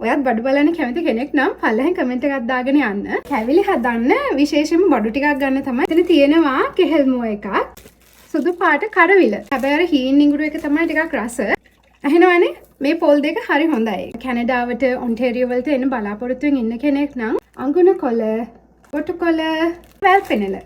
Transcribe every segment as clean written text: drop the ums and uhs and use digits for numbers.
ඔයත් බඩු බලන්න කැමති කෙනෙක් නම් පල්ලෙහෙන් කමෙන්ට් එකක් දාගෙන යන්න. කැවිලි හදන්න විශේෂයෙන්ම බඩු ටිකක් ගන්න තමයි. එතන තියෙනවා කෙහෙල්මුව එකක්. සුදු පාට කරවිල. හැබැයි අර හීන් ඉඟුරු එක තමයි ටිකක් රස. ඇහෙනවනේ? මේ පොල් දෙක හරි හොඳයි. කැනඩාවට ඔන්ටේරියෝ වලට එන්න බලාපොරොත්තුෙන් ඉන්න කෙනෙක් නම් අඟුණ කොළ, කොටු කොළ, වැල් පෙනල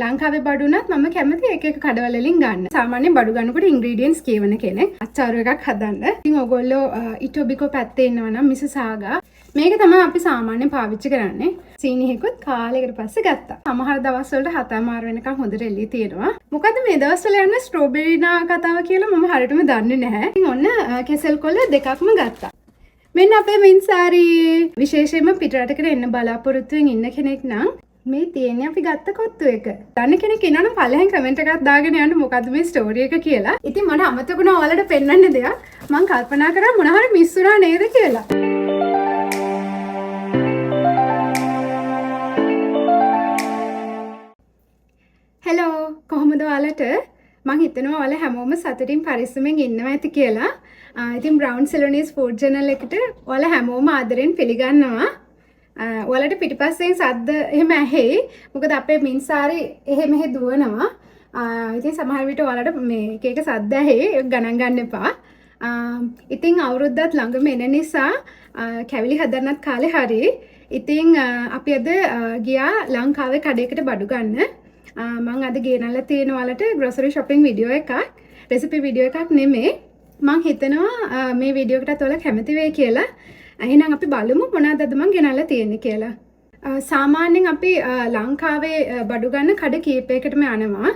ලංකාවේ බඩු උනත් මම කැමති එක එක කඩවල වලින් ගන්න. සාමාන්‍යයෙන් බඩු ගන්නකොට ඉන්ග්‍රීඩියන්ට්ස් කියවන කෙනෙක්. අච්චාරු එකක් හදන්න. ඉතින් ඔයගොල්ලෝ ඉටොබිකෝ පැත්තේ ඉන්නවා නම් මිසසාගා මේක තමයි අපි සාමාන්‍යයෙන් පාවිච්චි කරන්නේ. සීනිහෙකුත් කාලයකට පස්සේ ගත්තා. සමහර දවස් වලට 7:00 වෙනකන් හොඳට එළිය තියෙනවා. මොකද මේ දවස්වල යන ස්ට්‍රෝබෙරි නා කතාව කියලා මම හරියටම දන්නේ නැහැ. ඉතින් ඔන්න කෙසෙල් කොළ දෙකක්ම ගත්තා. මෙන්න අපේ මින්සාරි විශේෂයෙන්ම පිටරටකට එන්න බලාපොරොත්තුෙන් ඉන්න කෙනෙක් නම් මේ තියෙන්නේ අපි ගත්ත කොත්තු එක. දන්න කෙනෙක් ඉන්නවනම් පළවෙනි කමෙන්ට් එකක් දාගෙන යන්න මොකද්ද මේ ස්ටෝරි එක කියලා. ඉතින් මට අමතකුණා ඔයාලට පෙන්වන්න දෙයක්. මම කල්පනා කරා මොන හරි මිස් වුණා නේද කියලා. හෙලෝ කොහොමද ඔයාලට? මම හිතනවා ඔයාලා හැමෝම සතුටින් පරිස්සමෙන් ඉන්නවා ඇති කියලා. ඉතින් බ්‍රවුන් සෙලොනීස් ෆුඩ් ජර්නල් එකට ඔයාලා හැමෝම ආදරෙන් පිළිගන්නවා. ඔයාලට පිටිපස්සෙන් සද්ද එහෙම ඇහෙයි. මොකද අපේ මින්සාරි එහෙ මෙහෙ දුවනවා. ඉතින් සමහර විට ඔයාලට මේ එක එක සද්ද ඇහෙයි. ඒක ගණන් ගන්න එපා. ඉතින් අවුරුද්දත් ළඟම එන නිසා කැවිලි හදන්නත් කාලේ හරි. ඉතින් අපි අද ගියා ලංකාවේ කඩේකට බඩු ගන්න. මම අද ගෙනල්ලා තියෙන ඔයාලට ග්‍රොසරි shopping වීඩියෝ එකක්. රෙසිපි වීඩියෝ එකක් නෙමෙයි. මම හිතනවා මේ වීඩියෝ එකටත් ඔයාලා කැමති වෙයි කියලා. එහෙනම් අපි බලමු මොනවද අද මම ගෙනල්ලා තියෙන්නේ කියලා. සාමාන්‍යයෙන් අපි ලංකාවේ බඩු ගන්න කඩ කීපයකටම යනවා.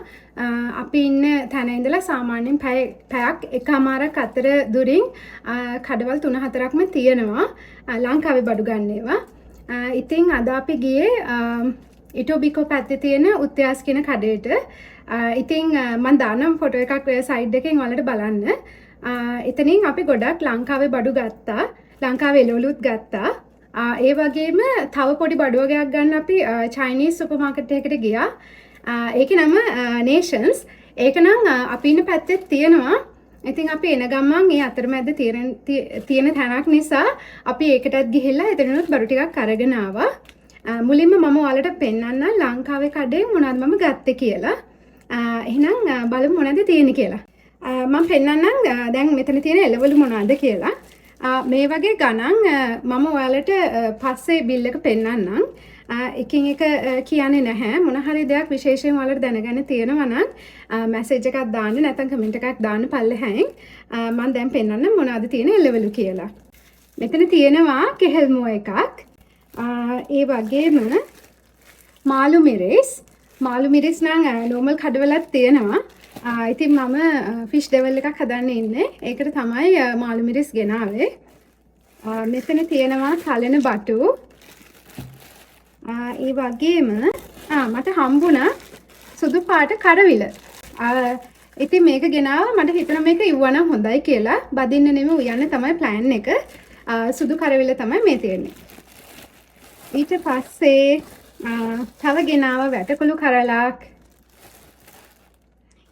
අපි ඉන්න තැන ඉඳලා සාමාන්‍යයෙන් පැයක් එකමාරක් අතර දුරින් කඩවල් 3-4ක්ම තියෙනවා ලංකාවේ බඩු ගන්න ඒවා. ඉතින් අද අපි ගියේ ඉටෝබිකෝ පැත්තේ තියෙන උත්යාස් කියන කඩේට. ඉතින් මම දානම් ෆොටෝ එකක් ඔය සයිඩ් එකෙන් ඔයාලට බලන්න. එතනින් අපි ගොඩක් ලංකාවේ බඩු ගත්තා. ලංකාවේ එළවලුත් ගත්තා. ඒ වගේම තව පොඩි බඩු වර්ගයක් ගන්න අපි චයිනීස් සුපර් මාකට් එකකට ගියා. ඒකේ නම Nations. ඒක නම් අපි ඉන්න පැත්තේ තියෙනවා. ඉතින් අපි එන ගමන් ඒ අතරමැද තියෙන තැනක් නිසා අපි ඒකටත් ගිහිල්ලා එතනනොත් බඩු ටිකක් අරගෙන ආවා. මුලින්ම මම ඔයාලට පෙන්නන්න ලංකාවේ කඩේ මොනවද මම ගත්තේ කියලා. එහෙනම් බලමු මොනවද තියෙන්නේ කියලා. මම පෙන්නන්නම් දැන් මෙතන තියෙන එළවලු මොනවද කියලා. මේ වගේ ගණන් මම ඔයාලට පස්සේ බිල් එක පෙන්නන්නම්. එකින් එක කියන්නේ නැහැ. මොන හරි දෙයක් විශේෂයෙන් ඔයාලට දැනගන්න තියෙනවා නම් මැසේජ් එකක් දාන්න නැත්නම් කමෙන්ට් එකක් දාන්න පල්ලෙහැන්. මම දැන් පෙන්නන්නම් මොනවද තියෙන එළවලු කියලා. මෙතන තියෙනවා කෙහෙල්මුව එකක්. ඒ වගේම මාළු මිරිස් නම් නෝමල් කඩවලත් තියෙනවා. ඉතින් මම ෆිෂ් ඩෙවල් එකක් හදන්න ඉන්නේ. ඒකට තමයි මාළු මිරිස් ගෙනාවේ. මෙතන තියෙනවා කලන බටු. ඒ වගේම මට හම්බුණා සුදු පාට කරවිල. ඉතින් මේක ගෙනාවා. මට හිතුණා මේක ඉවුවා නම් හොඳයි කියලා. බදින්න නෙමෙයි උයන්න තමයි ප්ලෑන් එක. සුදු කරවිල තමයි මේ තියෙන්නේ. ඊට පස්සේ තව ගෙනාවා වැටකුළු කරලක්.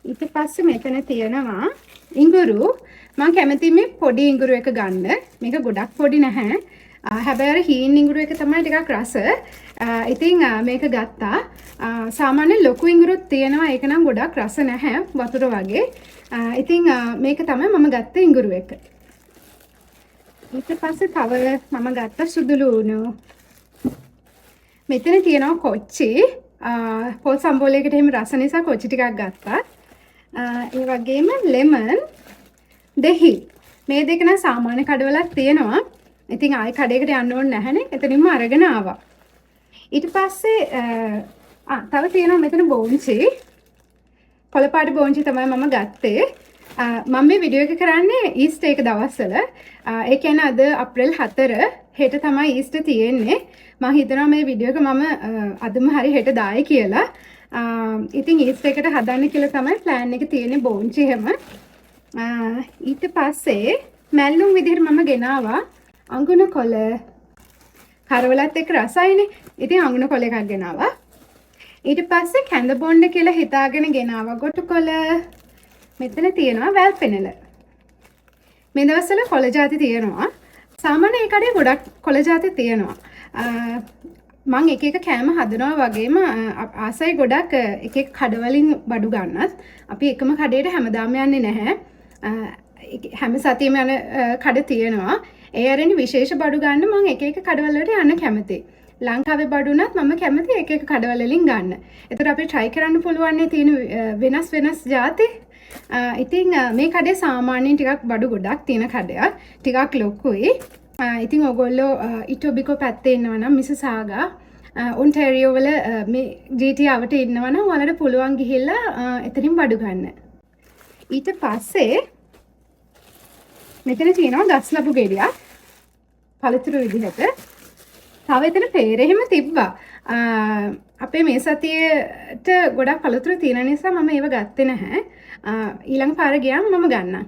ඊට පස්සේ මෙතන තියෙනවා ඉඟුරු. මම කැමති මේ පොඩි ඉඟුරු එක ගන්න. මේක ගොඩක් පොඩි නැහැ. හැබැයි අර හීන් ඉඟුරු එක තමයි ටිකක් රස. ඉතින් මේක ගත්තා. සාමාන්‍ය ලොකු ඉඟුරුත් තියෙනවා. ඒක නම් ගොඩක් රස නැහැ. වතුර වගේ. ඉතින් මේක තමයි මම ගත්ත ඉඟුරු එක. ඊට පස්සේ තව මම ගත්ත සුදු ලුණු. මෙතන තියෙනවා කොච්චි. පොල් සම්බෝලයකට එහෙම රස නිසා කොච්චි ටිකක් ගත්තා. ඒ වගේම ලෙමන්, දෙහි. මේ දෙක නම් සාමාන්‍ය කඩවලක් තියෙනවා. ඉතින් ආයි කඩේකට යන්න ඕනේ නැහනේ. එතනින්ම අරගෙන ආවා. ඊට පස්සේ තව තියෙනවා මෙතන බෝන්චි. කොළපාට බෝන්චි තමයි මම ගත්තේ. මම මේ වීඩියෝ එක කරන්නේ ඊස්ටර් එක දවස්වල. ඒ කියන්නේ අද අප්‍රේල් 4 හෙට තමයි ඊස්ටර් තියෙන්නේ. මම හිතනවා මේ වීඩියෝ එක මම අදම හරි හෙට දායි කියලා. ඉතින් ඊස්ටර් එකට හදන්න කියලා තමයි ප්ලෑන් එක තියෙන්නේ බෝන්චි එහෙම. ඊට පස්සේ මැල්ලුම් විදිහට මම ගෙනාවා අඟුණ කොළ. කරවලත් එක්ක රසයිනේ. ඉතින් අඟුණ කොළ එකක් ගෙනාවා. ඊට පස්සේ කැඳ බොණ්ඩ කියලා හිතාගෙන ගෙනාවා ගොටු කොළ. මෙතන තියෙනවා වැල් පෙනල. මේ දවස්වල කොළ ಜಾති තියෙනවා. සාමාන්‍ය ඒ කඩේ ගොඩක් කොළ ජාති තියෙනවා. මං එක එක කෑම හදනවා වගේම ආසයි ගොඩක් එක එක කඩවලින් බඩු ගන්නත්. අපි එකම කඩේට හැමදාම යන්නේ නැහැ. හැම සතියෙම යන කඩ තියෙනවා. ඒ අරින් විශේෂ බඩු ගන්න මං එක එක කඩවල වලට යන්න කැමතියි. ලංකාවේ බඩුනත් මම කැමති එක එක කඩවල වලින් ගන්න. ඒතර අපි try කරන්න පුළුවන් තියෙන වෙනස් ಜಾති. ඉතින් මේ කඩේ සාමාන්‍යයෙන් ටිකක් බඩු ගොඩක් තියෙන කඩයක්. ටිකක් ලොකුයි. ඉතින් ඔයගොල්ලෝ ඉටෝබිකෝ පැත්තේ ඉන්නවා නම් මිසසාගා ඔන්ටාරියෝ වල මේ GT අවට ඉන්නවා නම් ඔයාලට පුළුවන් ගිහිල්ලා එතනින් බඩු ගන්න. ඊට පස්සේ මෙතන තියෙනවා ගස් ලැබු ගෙඩියක්. පළතුරු විදිහට. තව එතන පේරෙහිම තිබ්බා. අපේ මේ සතියේට ගොඩක් පළතුරු තියෙන නිසා මම ඒව ගත්තේ නැහැ. ඊළඟ පාර ගියාම මම ගන්නම්.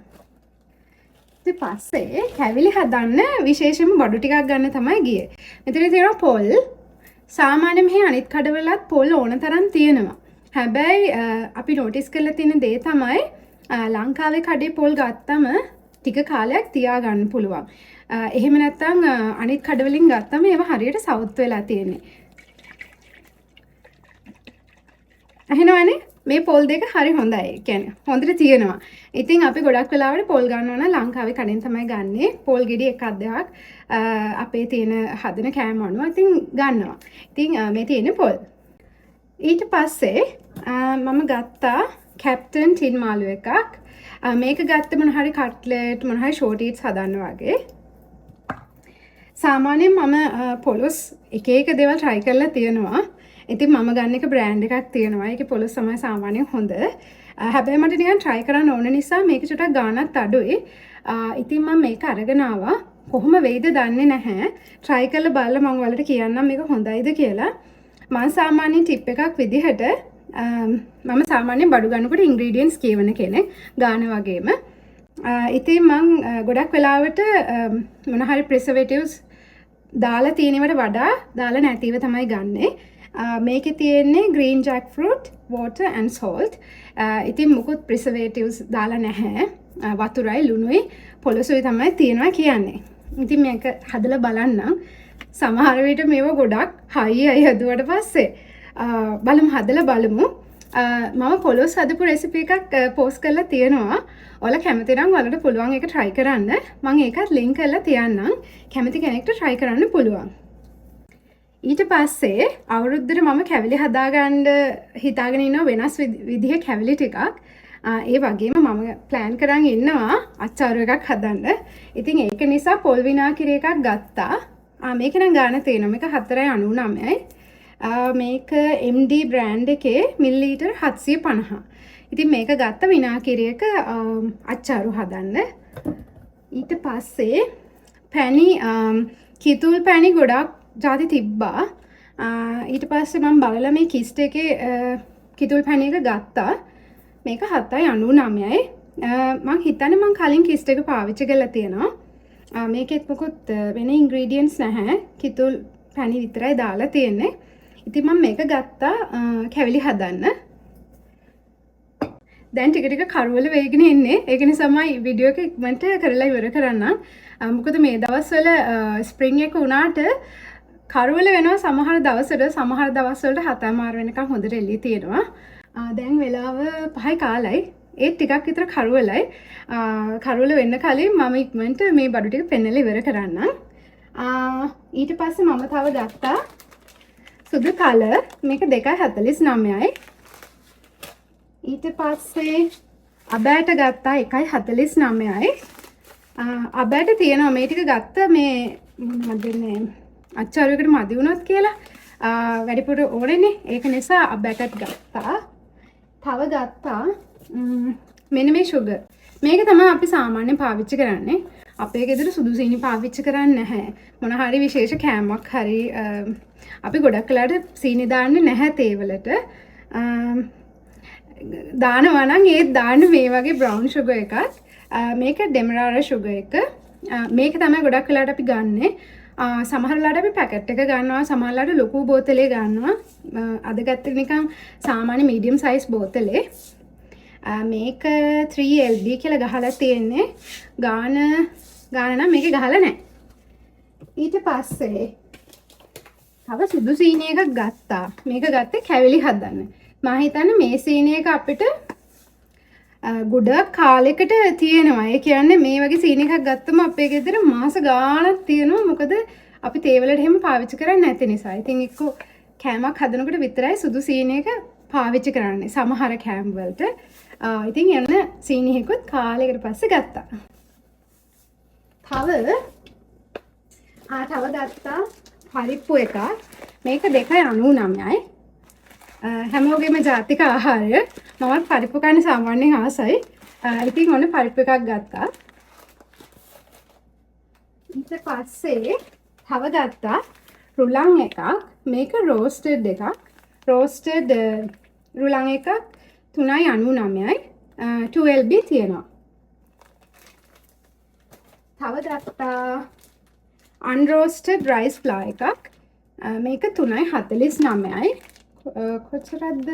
ඊට පස්සේ කැවිලි හදන්න විශේෂයෙන්ම බඩු ටිකක් ගන්න තමයි ගියේ. මෙතන තියෙනවා පොල්. සාමාන්‍යයෙන් මෙහි අනිත් කඩවලත් පොල් ඕන තරම් තියෙනවා. හැබැයි අපි නෝටිස් කරලා තියෙන දේ තමයි ලංකාවේ කඩේ පොල් ගත්තම ටික කාලයක් තියාගන්න පුළුවන්. එහෙම නැත්නම් අනිත් කඩවලින් ගත්තම ඒවා හරියට සවුත් වෙලා තියෙන්නේ. අහිනවනේ මේ පොල් දෙක හරි හොඳයි. කියන්නේ හොඳට තියෙනවා. ඉතින් අපි ගොඩක් වෙලාවට පොල් ගන්නවා නම් ලංකාවේ කඩෙන් තමයි ගන්නෙ. පොල් ගෙඩි එකක් දෙකක් අපේ තියෙන හදන කෑම අනුව ඉතින් ගන්නවා. ඉතින් මේ තියෙන පොල්. ඊට පස්සේ මම ගත්තා කැප්ටන් ටින් මාළු එකක්. මේක ගත්ත මොන හරි කට්ලට් මොන හරි ෂෝට් ඊට්ස් හදන්න වගේ. සාමාන්‍යයෙන් මම පොලොස් එක එක දේවල් try කරලා තියෙනවා. ඉතින් මම ගන්න එක බ්‍රෑන්ඩ් එකක් තියෙනවා. ඒකේ පොලොස් තමයි සාමාන්‍යයෙන් හොඳ. හැබැයි මට නිකන් try කරන්න ඕන නිසා මේක චුට්ටක් ගාණක් අඩුයි. ඉතින් මම මේක අරගෙන ආවා. කොහොම වෙයිද දන්නේ නැහැ. try කරලා බලලා මම ඔයාලට කියන්නම් මේක හොඳයිද කියලා. මම සාමාන්‍යයෙන් ටිප් එකක් විදිහට මම සාමාන්‍යයෙන් බඩු ගන්නකොට ඉන්ග්‍රීඩියන්ට්ස් කියවන කෙනෙක් ගාන වගේම. ඉතින් මම ගොඩක් වෙලාවට මොන හරි ප්‍රිසර්වේටිව්ස් දාලා තියෙනවට වඩා දාලා නැතිව තමයි ගන්නෙ. මේකේ තියෙන්නේ green jackfruit, water and salt. ඉතින් මුකුත් preservatives දාලා නැහැ. වතුරයි ලුණුයි පොලොසුයි තමයි තියෙනවා කියන්නේ. ඉතින් මේක හදලා බලන්නම්. සමහර විට මේව ගොඩක් හයි හදුවට පස්සේ බලමු හදලා බලමු. මම පොලොස් හදපු රෙසිපි එකක් පෝස්ට් කරලා තියෙනවා. ඔයාලා කැමති නම් ඔයාලට පුළුවන් ඒක try කරන්න. මම ඒකත් link කරලා තියන්නම්. කැමති කෙනෙක්ට try කරන්න පුළුවන්. ඊට පස්සේ අවුරුද්දට මම කැවිලි හදාගන්න හිතාගෙන ඉන්න වෙනස් විදිහ කැවිලි ටිකක්. ඒ වගේම මම ප්ලෑන් කරන් ඉන්නවා අච්චාරු එකක් හදන්න. ඉතින් ඒක නිසා පොල් විනාකිරි එකක් ගත්තා. මේක නම් ගාන තියෙනවා. මේක 4.99යි. මේක MD බ්‍රෑන්ඩ් එකේ මිලිලීටර් 750. ඉතින් මේක ගත්ත විනාකිරි එක අච්චාරු හදන්න. ඊට පස්සේ පැණි කිතුල් පැණි ගොඩක් ජාති තිබ්බා. ඊට පස්සේ මම බලලා මේ කිස්ට් එකේ කිතුල් පැණි එක ගත්තා. මේක 7.99යි. මම හිතන්නේ මම කලින් කිස්ට් එක පාවිච්චි කරලා තියෙනවා. මේකෙත් මොකොත් වෙන ඉන්ග්‍රීඩියන්ට්ස් නැහැ. කිතුල් පැණි විතරයි දාලා තියෙන්නේ. ඉතින් මම මේක ගත්තා කැවිලි හදන්න. දැන් ටික ටික කරවල වේගෙන ඉන්නේ. ඒක නිසා මම වීඩියෝ එක ඉක්මනට කරලා ඉවර කරන්නම්. මොකද මේ දවස්වල ස්ප්‍රින්ග් එක උනාට කරවල වෙනවා සමහර දවස්වල සමහර දවස්වලට 7:00 වෙනකම් හොඳට එළිය තියෙනවා. දැන් වෙලාව 5යි කාලයි. ඒ ටිකක් විතර කරවලයි. කරවල වෙන්න කලින් මම ඉක්මනට මේ බඩු ටික පෙන්නලා ඉවර කරන්නම්. ඊට පස්සේ මම තව ගත්තා සුදු කලර්. මේක 2.49යි. ඊට පස්සේ අබෑට ගත්තා 1.49යි. අබෑට තියෙනවා මේ ටික ගත්ත මේ මොනවද අච්චාරුවකට මදි වුණොත් කියලා වැඩිපුර ඕනේනේ. ඒක නිසා අබෑටත් ගත්තා. තව ගත්තා මෙන්න මේ sugar. මේක තමයි අපි සාමාන්‍යයෙන් පාවිච්චි කරන්නේ. අපේ ගෙදර සුදු සීනි පාවිච්චි කරන්නේ නැහැ. මොන හරි විශේෂ කෑමක් හරි අපි ගොඩක් වෙලාවට සීනි දාන්නේ නැහැ තේ වලට. දානවා නම් ඒත් දාන්න මේ වගේ brown sugar එකක්. මේක demerara sugar එක. මේක තමයි ගොඩක් වෙලාවට අපි ගන්නෙ. සමහර වෙලාවට අපි පැකට් එක ගන්නවා, සමහර වෙලාවට ලොකු බෝතලේ ගන්නවා. අද ගත්තේ නිකන් සාමාන්‍ය medium size බෝතලේ. මේක 3LD කියලා ගහලා තියෙන්නේ. ගාන නම් මේකේ ගහලා නැහැ. ඊට පස්සේ තව සුදු සීනි එකක් ගත්තා. මේක ගත්තේ කැවිලි හදන්න. මම හිතන්නේ මේ සීනි එක අපිට ගොඩක් කාලෙකට තියෙනවා. ඒ කියන්නේ මේ වගේ සීනි එකක් ගත්තම අපේ ගෙදර මාස ගාණක් තියෙනවා. මොකද අපි තේ වලට එහෙම පාවිච්චි කරන්නේ නැති නිසා. ඉතින් එක්ක කෑමක් හදනකොට විතරයි සුදු සීනි එක පාවිච්චි කරන්නේ. සමහර කෑම වලට. ඉතින් යන සීනි එකකුත් කාලයකට පස්සේ ගත්තා. තව ගත්තා පරිප්පු එකක්. මේක 2.99යි. හැමෝගෙම ජාතික ආහාරය. මමත් පරිප්පු කන්න සාමාන්‍යයෙන් ආසයි. ඉතින් ඔන්න පරිප්පු එකක් ගත්තා. ඊට පස්සේ තව ගත්තා රුලන් එකක්. මේක රෝස්ටඩ් එකක්. රෝස්ටඩ් රුලන් එකක් 3.99යි. 12B තියෙනවා. තව ගත්තා unroasted rice flour එකක්. මේක 3.49යි. කොච්චරද?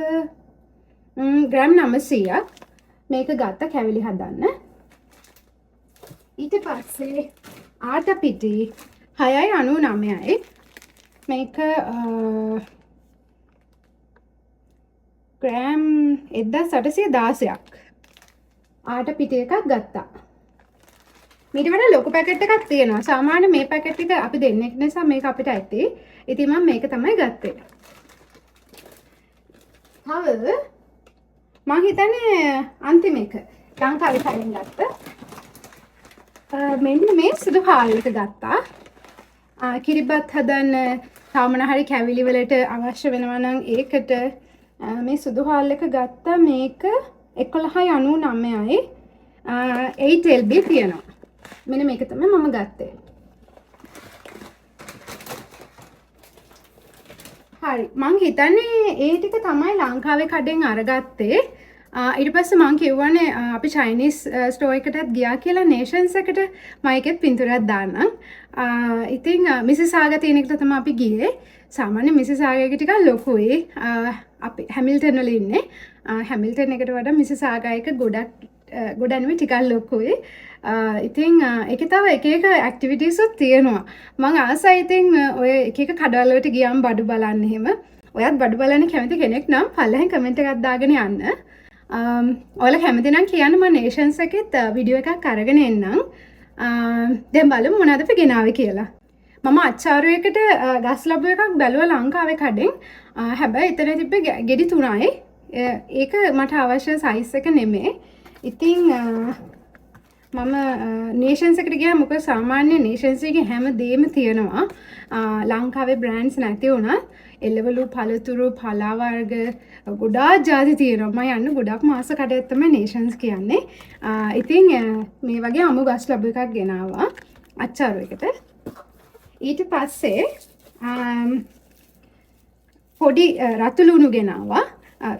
ග්‍රෑම් 900ක්. මේක ගත්ත කැවිලි හදන්න. ඊට පස්සේ ආට පිටි 6.99යි. මේක ග්‍රෑම් 1816ක්. ආට පිටි එකක් ගත්තා. මීට වඩා ලොකු පැකට් එකක් තියෙනවා. සාමාන්‍ය මේ පැකට් එක අපි දෙන්නෙක් නිසා මේක අපිට ඇති. ඉතින් මම මේක තමයි ගත්තේ. තව මම හිතන්නේ අන්තිම එක ලංකාවේ කලින් ගත්ත. මෙන්න මේ සුදු හාල් එක ගත්තා. කිරිබත් හදන්න සාමාන්‍ය හරි කැවිලි වලට අවශ්‍ය වෙනවා නම් ඒකට මේ සුදු හාල් එක ගත්තා. මේක 11.99යි. 8LB තියෙනවා. මෙන්න මේක තමයි මම ගත්තේ. හරි මං හිතන්නේ ඒ ටික තමයි ලංකාවේ කඩෙන් අරගත්තේ. ඊට පස්සේ මං කිව්වනේ අපි චයිනීස් ස්ටෝර් එකටත් ගියා කියලා නේෂන්ස් එකට මම එකෙත් පින්තූරයක් දාන්නම්. ඉතින් මිසිසාගා තියෙන එකට තමයි අපි ගියේ. සාමාන්‍ය මිසිසාගා එක ටිකක් ලොකුයි. අපි හැමිල්ටන් වල ඉන්නේ. හැමිල්ටන් එකට වඩා මිසිසාගා එක ගොඩක් නෙමෙයි ටිකක් ලොකුයි. ඉතින් ඒකේ තව එක ඇක්ටිවිටීස් උත් තියෙනවා. මම ආසයි ඉතින් ඔය එක කඩවල වලට ගියාම බඩු බලන්න එහෙම. ඔයත් බඩු බලන්න කැමති කෙනෙක් නම් පල්ලෙහෙන් කමෙන්ට් එකක් දාගෙන යන්න. ඔයාලා කැමති නම් කියන්න මම නේෂන්ස් එකෙත් වීඩියෝ එකක් අරගෙන එන්නම්. දැන් බලමු මොනවද අපි ගෙනාවේ කියලා. මම අච්චාරු එකට ගස් ලැබුව එකක් බැලුවා ලංකාවේ කඩෙන්. හැබැයි එතන තිබ්බේ ගෙඩි 3යි. ඒක මට අවශ්‍ය සයිස් එක නෙමෙයි. ඉතින් මම නේෂන්ස් එකට ගියා. මොකද සාමාන්‍ය නේෂන්ස් එකේ හැම දෙයක්ම තියෙනවා. ලංකාවේ බ්‍රෑන්ඩ්ස් නැති වුණත් එළවලු පළතුරු පලා වර්ග ගොඩාක් ಜಾති තියෙනවා. මම යන්න ගොඩක් මාස කඩේට තමයි නේෂන්ස් කියන්නේ. ඉතින් මේ වගේ අමු ගස් ලැබුව එකක් ගෙනාවා අච්චාරු එකට. ඊට පස්සේ පොඩි රතු ලුණු ගෙනාවා.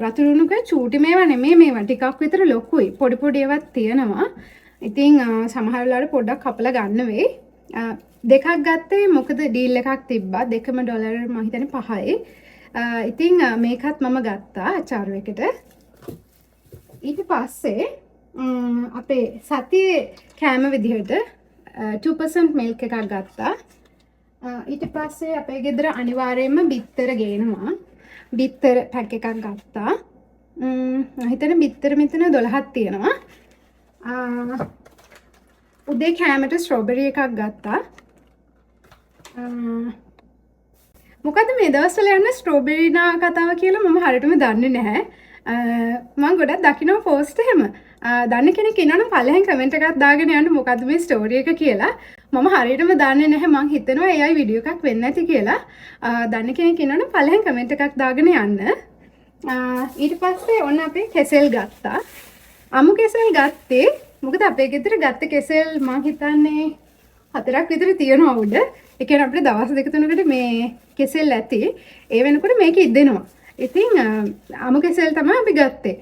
රතු ලුණුක චූටි මේවා නෙමෙයි, මේවා ටිකක් විතර ලොකුයි. පොඩි පොඩි ඒවාත් තියෙනවා. ඉතින් සමහර වෙලාවට පොඩ්ඩක් කපලා ගන්න වෙයි. දෙකක් ගත්තේ මොකද ඩීල් එකක් තිබ්බා. දෙකම ඩොලර් මම හිතන්නේ 5යි. ඉතින් මේකත් මම ගත්තා අචාරු එකට. ඊට පස්සේ අපේ සතියේ කෑම විදිහට 2% මිල්ක් එකක් ගත්තා. ඊට පස්සේ අපේ ගෙදර අනිවාර්යයෙන්ම බිත්තර ගේනවා. බිත්තර පැක් එකක් ගත්තා. මම හිතන්නේ බිත්තර මෙතන 12ක් තියෙනවා. උදේ කෑමට ස්ට්‍රොබෙරි එකක් ගත්තා. මොකද මේ දවස්වල යන ස්ට්‍රොබෙරි නා කතාව කියලා මම හරියටම දන්නේ නැහැ. මම ගොඩක් දකින්න පෝස්ට් එහෙම. දන්න කෙනෙක් ඉන්නවනම් පල්ලෙහෙන් කමෙන්ට් එකක් දාගෙන යන්න මොකද්ද මේ ස්ටෝරි එක කියලා. මම හරියටම දන්නේ නැහැ. මම හිතනවා AI වීඩියෝ එකක් වෙන්න ඇති කියලා. දන්න කෙනෙක් ඉන්නවනම් පල්ලෙහෙන් කමෙන්ට් එකක් දාගෙන යන්න. ඊට පස්සේ ඔන්න අපි කෙසෙල් ගත්තා. අමු කෙසෙල් ගත්තේ මොකද අපේ ගෙදර ගත්ත කෙසෙල් මම හිතන්නේ 4ක් විතර තියෙනවා උඩ. ඒ කියන්නේ අපිට දවස් 2-3කට මේ කෙසෙල් ඇති. ඒ වෙනකොට මේක ඉදෙනවා. ඉතින් අමු කෙසෙල් තමයි අපි ගත්තේ.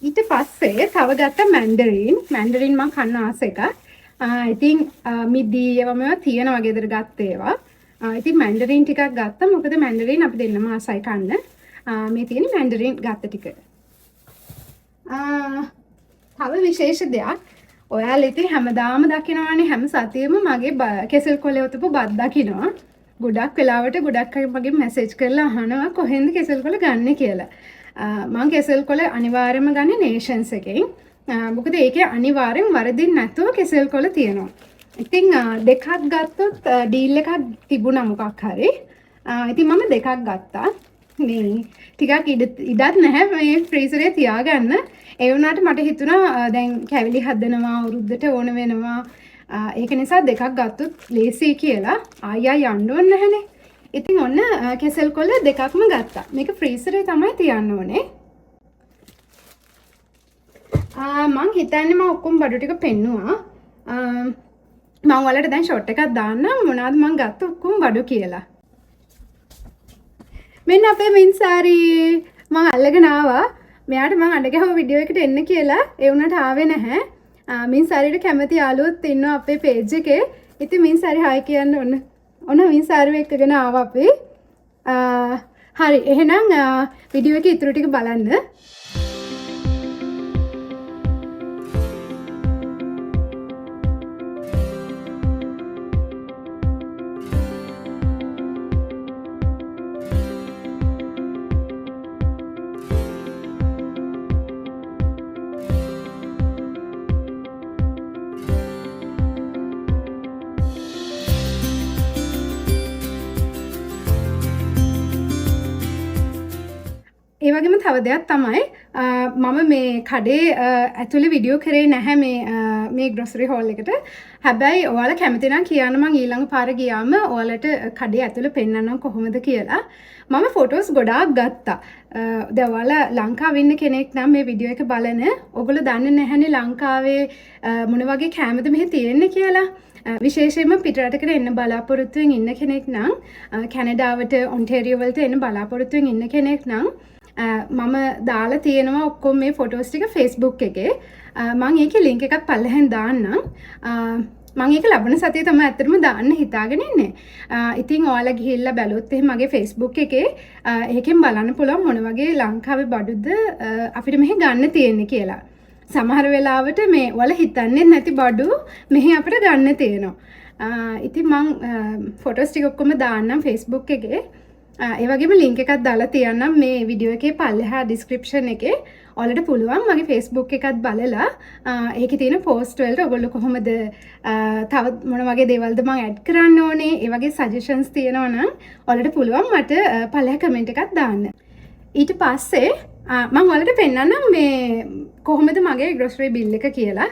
ඊට පස්සේ තව ගත්ත මැන්ඩරින්. මැන්ඩරින් මම කන්න ආස එකක්. ඉතින් මිදි ඒවම තියෙනවා ගෙදර ගත්ත ඒවා. ඉතින් මැන්ඩරින් ටිකක් ගත්තා. මොකද මැන්ඩරින් අපි දෙන්නම ආසයි කන්න. මේ තියෙන මැන්ඩරින් ගත්ත ටික. තව විශේෂ දෙයක් ඔයාලා ඉතින් හැමදාම දකිනවානේ හැම සතියෙම මගේ කෙසෙල් කොලේ උතපු බත් දකිනවා. ගොඩක් වෙලාවට ගොඩක් අය මගෙන් මැසේජ් කරලා අහනවා කොහෙන්ද කෙසෙල් කොල ගන්නෙ කියලා. මම කෙසෙල් කොල අනිවාර්යයෙන්ම ගන්නේ නේෂන්ස් එකෙන්. මොකද ඒකේ අනිවාර්යෙන් වරදින් නැතුව කෙසෙල් කොල තියෙනවා. ඉතින් දෙකක් ගත්තොත් ඩීල් එකක් තිබුණා මොකක් හරි. ඉතින් මම දෙකක් ගත්තා. මේ ටිකක් ඉඩක් නැහැ මේ ෆ්‍රීසරේ තියාගන්න. ඒ වුණාට මට හිතුණා දැන් කැවිලි හදනවා වරුද්දට ඕන වෙනවා. ඒක නිසා දෙකක් ගත්තොත් ලේසි කියලා. ආයෙ යන්න ඕනේ නැහනේ. ඉතින් ඔන්න කෙසෙල් කොළ දෙකක්ම ගත්තා. මේක ෆ්‍රීසරේ තමයි තියන්න ඕනේ. මං හිතන්නේ මම ඔක්කොම බඩු ටික පෙන්නුවා. මම ඔයාලට දැන් ෂොට් එකක් දාන්නම් මොනවද මං ගත්ත ඔක්කොම බඩු කියලා. මෙන්න අපේ මින්සාරි මං අල්ලගෙන ආවා. මෙයාට මං අඬ ගැහුව වීඩියෝ එකට එන්න කියලා. ඒ වුණාට ආවේ නැහැ. මින්සාරිට කැමති යාළුවොත් ඉන්නවා අපේ පේජ් එකේ. ඉතින් මින්සාරි හායි කියන්න ඔන්න මින්සාරිව එක්කගෙන ආවා අපි. හරි එහෙනම් වීඩියෝ එකේ ඉතුරු ටික බලන්න. ඒ වගේම තව දෙයක් තමයි මම මේ කඩේ ඇතුලේ වීඩියෝ කරේ නැහැ මේ ග්‍රොසරි හෝල් එකට. හැබැයි ඔයාලා කැමති නම් කියන්න මම ඊළඟ පාර ගියාම ඔයාලට කඩේ ඇතුලේ පෙන්නන්නම් කොහොමද කියලා. මම ෆොටෝස් ගොඩාක් ගත්තා. දැන් ඔයාලා ලංකාවේ ඉන්න කෙනෙක් නම් මේ වීඩියෝ එක බලන ඔයගොල්ලෝ දන්නේ නැහැනේ ලංකාවේ මොන වගේ කැමද මෙහි තියෙන්නේ කියලා. විශේෂයෙන්ම පිටරටකට එන්න බලාපොරොත්තුවෙන් ඉන්න කෙනෙක් නම් කැනඩාවට ඔන්ටේරියෝ වලට එන්න බලාපොරොත්තුවෙන් ඉන්න කෙනෙක් නම් මම දාලා තියෙනවා ඔක්කොම මේ ෆොටෝස් ටික Facebook එකේ. මම ඒකේ link එකක් පල්ලෙහෙන් දාන්නම්. මම ඒක ලබන සතියේ තමයි ඇත්තටම දාන්න හිතාගෙන ඉන්නේ. ඉතින් ඔයාලා ගිහිල්ලා බැලුවොත් එහෙනම් මගේ Facebook එකේ ඒකෙන් බලන්න පුළුවන් මොන වගේ ලංකාවේ බඩුද අපිට මෙහි ගන්න තියෙන්නේ කියලා. සමහර වෙලාවට මේ ඔයාලා හිතන්නේ නැති බඩු මෙහි අපිට ගන්න තියෙනවා. ඉතින් මම ෆොටෝස් ටික ඔක්කොම දාන්නම් Facebook එකේ. ඒ වගේම ලින්ක් එකක් දාලා තියන්නම් මේ වීඩියෝ එකේ පල්ලෙහා ඩිස්ක්‍රිප්ෂන් එකේ. ඔයාලට පුළුවන් මගේ Facebook එකත් බලලා ඒකේ තියෙන පෝස්ට් වලට ඔයගොල්ලෝ කොහොමද තව මොන වගේ දේවල්ද මම ඇඩ් කරන්න ඕනේ ඒ වගේ සජෙෂන්ස් තියෙනවා නම් ඔයාලට පුළුවන් මට පල්ලෙහා කමෙන්ට් එකක් දාන්න. ඊට පස්සේ මම ඔයාලට පෙන්නන්නම් මේ කොහොමද මගේ ග්‍රොසරි බිල් එක කියලා.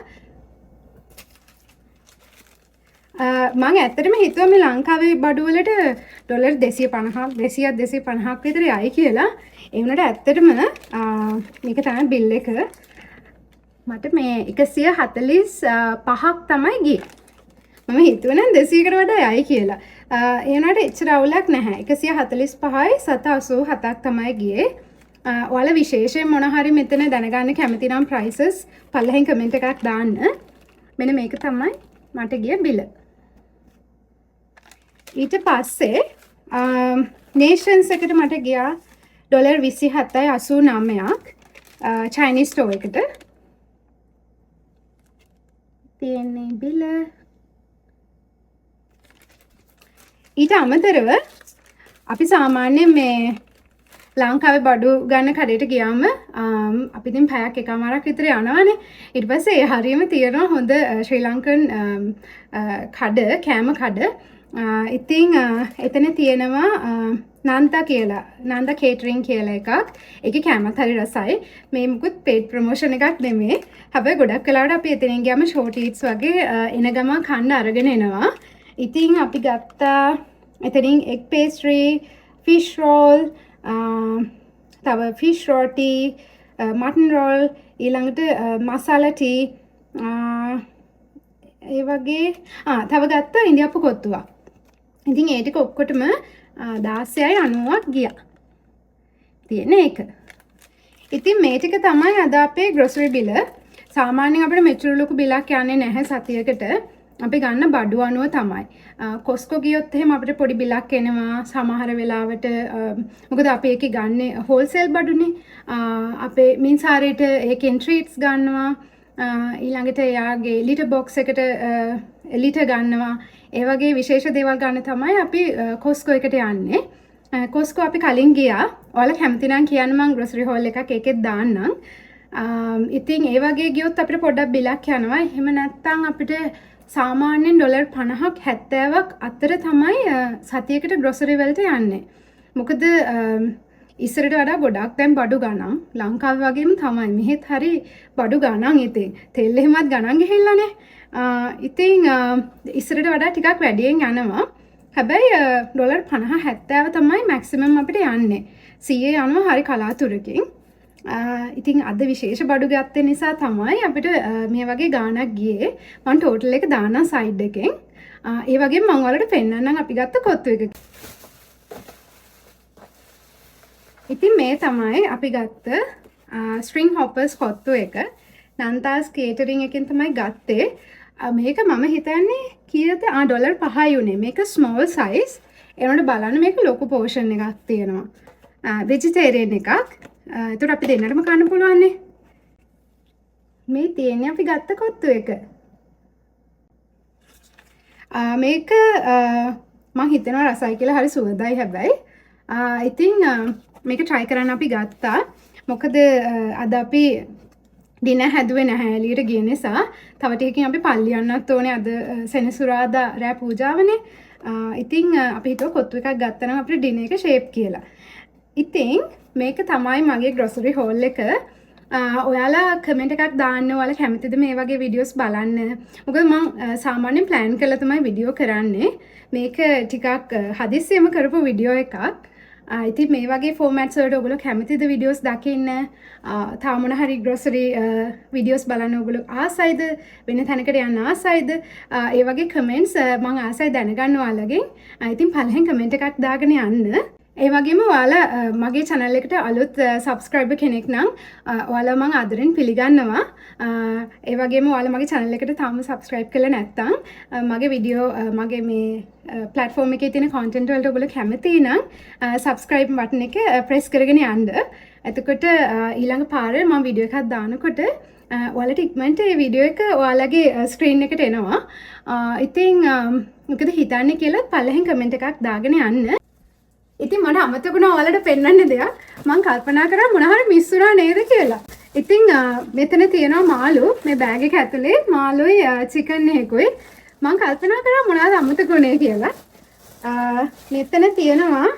මම ඇත්තටම හිතුවා මේ ලංකාවේ බඩු වලට ඩොලර් 250ක් 250ක් විතර යයි කියලා. ඒ වුණාට ඇත්තටම මේක තමයි බිල් එක. මට මේ 145ක් තමයි ගියේ. මම හිතුවා නම් 200කට වඩා යයි කියලා. ඒ වුණාට එච්චර අවුලක් නැහැ. 145යි 787ක් තමයි ගියේ. ඔයාලා විශේෂයෙන් මොන හරි මෙතන දැනගන්න කැමති නම් prices පල්ලෙහෙන් කමෙන්ට් එකක් දාන්න. මෙන්න මේක තමයි මට ගිය බිල. ඊට පස්සේ නේෂන්ස් එකට මට ගියා ඩොලර් 27.89ක් චයිනීස් ස්ටෝර් එකට. තියෙන්නේ බිල. ඊට අමතරව අපි සාමාන්‍යයෙන් මේ ලංකාවේ බඩු ගන්න කඩේට ගියාම අපි ඉතින් පැයක් එකමාරක් විතර යනවානේ. ඊට පස්සේ ඒ හරියම තියෙනවා හොඳ ශ්‍රී ලංකන් කඩ කෑම කඩ. ඉතින් එතන තියෙනවා නන්දා කියලා නන්දා කේටරින් කියලා එකක්. ඒකේ කෑමත් හරි රසයි. මේ මුකුත් පේඩ් ප්‍රොමෝෂන් එකක් නෙමෙයි. හැබැයි ගොඩක් වෙලාවට අපි එතනින් ගියාම ෂෝට් ඊට්ස් වගේ එන ගමන් කන්න අරගෙන එනවා. ඉතින් අපි ගත්තා එතනින් එග් පේස්ට්‍රි, ෆිෂ් රෝල්, තව ෆිෂ් රෝටි, මටන් රෝල්, ඊළඟට මසාලා ටී, ඒ වගේ තව ගත්තා ඉන්දියාපු කොත්තුවක්. ඉතින් ඒ ටික ඔක්කොටම 16.90ක් ගියා. තියෙන එක. ඉතින් මේ ටික තමයි අද අපේ ග්‍රොසරි බිල. සාමාන්‍යයෙන් අපිට මෙච්චර ලොකු බිලක් යන්නේ නැහැ සතියකට. අපි ගන්න බඩු අනුව තමයි. කොස්කෝ ගියොත් එහෙම අපිට පොඩි බිලක් එනවා සමහර වෙලාවට. මොකද අපි ඒකේ ගන්නේ හෝල්සේල් බඩුනේ. අපේ මින්සාරේට ඒකෙන් ට්‍රීට්ස් ගන්නවා. ඊළඟට එයාගේ ලිටර් බොක්ස් එකට ලිටර් ගන්නවා. ඒ වගේ විශේෂ දේවල් ගන්න තමයි අපි කොස්කෝ එකට යන්නේ. කොස්කෝ අපි කලින් ගියා. ඔයාලා කැමති නම් කියන්න මම ග්‍රොසරි හෝල් එකක් ඒකෙත් දාන්නම්. ඉතින් ඒ වගේ ගියොත් අපිට පොඩ්ඩක් බිලක් යනවා. එහෙම නැත්නම් අපිට සාමාන්‍යයෙන් ඩොලර් 50ක් 70ක් අතර තමයි සතියකට ග්‍රොසරි වලට යන්නේ. මොකද ඉස්සරට වඩා ගොඩක් දැන් බඩු ගණන් ලංකාවේ වගේම තමයි. මෙහෙත් හරි බඩු ගණන් ඉතින්. තෙල් එහෙමත් ගණන් ගිහිල්ලානේ. ඉතින් ඉස්සරට වඩා ටිකක් වැඩියෙන් යනවා. හැබැයි ඩොලර් 50 70 තමයි මැක්සිමම් අපිට යන්නේ. 100 යනවා හරි කලාතුරකින්. ඉතින් අද විශේෂ බඩු ගත්තේ නිසා තමයි අපිට මේ වගේ ගාණක් ගියේ. මම ටෝටල් එක දාන්නම් සයිඩ් එකෙන්. ඒ වගේම මම ඔයාලට පෙන්නන්නම් අපි ගත්ත කොත්තු එක. ඉතින් මේ තමයි අපි ගත්ත ස්ට්‍රිං හොපර්ස් කොත්තු එක. නන්තාස් කේටරින් එකෙන් තමයි ගත්තේ. මේක මම හිතන්නේ කීයද? ඩොලර් 5යි උනේ. මේක ස්මෝල් සයිස්. ඒනොට බලන්න මේක ලොකු පෝෂන් එකක් තියෙනවා. වෙජිටේරියන් එකක්. ඒතර අපි දෙන්නටම කන්න පුළුවන්නේ. මේ තියෙන්නේ අපි ගත්ත කොත්තු එක. මේක මම හිතනවා රසයි කියලා හරි සුවඳයි හැබැයි. ඉතින් මේක try කරන්න අපි ගත්තා. මොකද අද අපි දින හැදුවේ නැහැ එළියට ගිය නිසා. තව ටිකකින් අපි පල්ලි යන්නත් ඕනේ. අද සෙනසුරාදා රෑ පූජාවනේ. ඉතින් අපි හිතුවා කොත්තු එකක් ගත්තා නම් අපිට ඩිනර් එක ෂේප් කියලා. ඉතින් මේක තමයි මගේ ග්‍රොසරි හෝල් එක. ඔයාලා කමෙන්ට් එකක් දාන්න. ඔයාලා කැමතිද මේ වගේ වීඩියෝස් බලන්න? මොකද මම සාමාන්‍යයෙන් ප්ලෑන් කරලා තමයි වීඩියෝ කරන්නේ. මේක ටිකක් හදිස්සියෙම කරපු වීඩියෝ එකක්. ඉතින් මේ වගේ ෆෝමැට්ස් වලට ඔයගොල්ලෝ කැමතිද වීඩියෝස් දකින්න? තා මොන හරි ග්‍රොසරි වීඩියෝස් බලන්න ඔයගොල්ලෝ ආසයිද? වෙන තැනකට යන්න ආසයිද? ඒ වගේ කමෙන්ට්ස් මම ආසයි දැනගන්න ඔයාලගෙන්. ඉතින් පළවෙනි කමෙන්ට් එකක් දාගෙන යන්න. ඒ වගේම ඔයාලා මගේ channel එකට අලුත් subscriber කෙනෙක් නම් ඔයාලා මම ආදරෙන් පිළිගන්නවා. ඒ වගේම ඔයාලා මගේ channel එකට තාම subscribe කරලා නැත්නම් මගේ වීඩියෝ මගේ මේ platform එකේ තියෙන content වලට ඔයගොල්ලෝ කැමති නම් subscribe button එක press කරගෙන යන්න. එතකොට ඊළඟ පාරේ මම වීඩියෝ එකක් දානකොට ඔයාලට ඉක්මනට මේ වීඩියෝ එක ඔයාලගේ screen එකට එනවා. ඉතින් මොකද හිතන්නේ කියලා පළවෙනි comment එකක් දාගෙන යන්න. ඉතින් මට අමතකුණා ඔයාලට පෙන්වන්න දෙයක්. මම කල්පනා කරා මොන හරි මිස් වුණා නේද කියලා. ඉතින් මෙතන තියෙනවා මාළු. මේ බෑග් එක ඇතුලේ මාළුයි චිකන් එකකුයි. මම කල්පනා කරා මොනවද අමතකුනේ කියලා. මෙතන තියෙනවා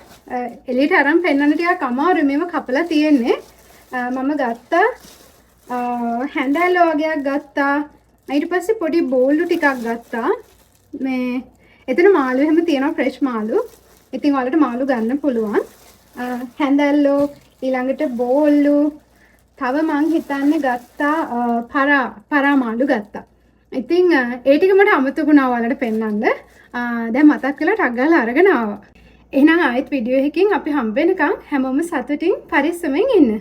එළියට අරන් පෙන්වන්න ටිකක් අමාරුයි. මේව කපලා තියෙන්නේ. මම ගත්තා හැන්ඩල් වගේක් ගත්තා. ඊට පස්සේ පොඩි බෝල්ලු ටිකක් ගත්තා. මේ එතන මාළු එහෙම තියෙනවා ෆ්‍රෙෂ් මාළු. ඉතින් ඔයාලට මාළු ගන්න පුළුවන්. හැන්දල්ලෝ ඊළඟට බෝල්ලු තව මං හිතන්නේ ගත්තා පරා මාළු ගත්තා. ඉතින් ඒ ටික මට අමතකුණා ඔයාලට පෙන්වන්න. දැන් මතක් කළා ටක් ගාලා අරගෙන ආවා. එහෙනම් ආයෙත් වීඩියෝ එකකින් අපි හම්බ වෙනකම් හැමෝම සතුටින් පරිස්සමෙන් ඉන්න.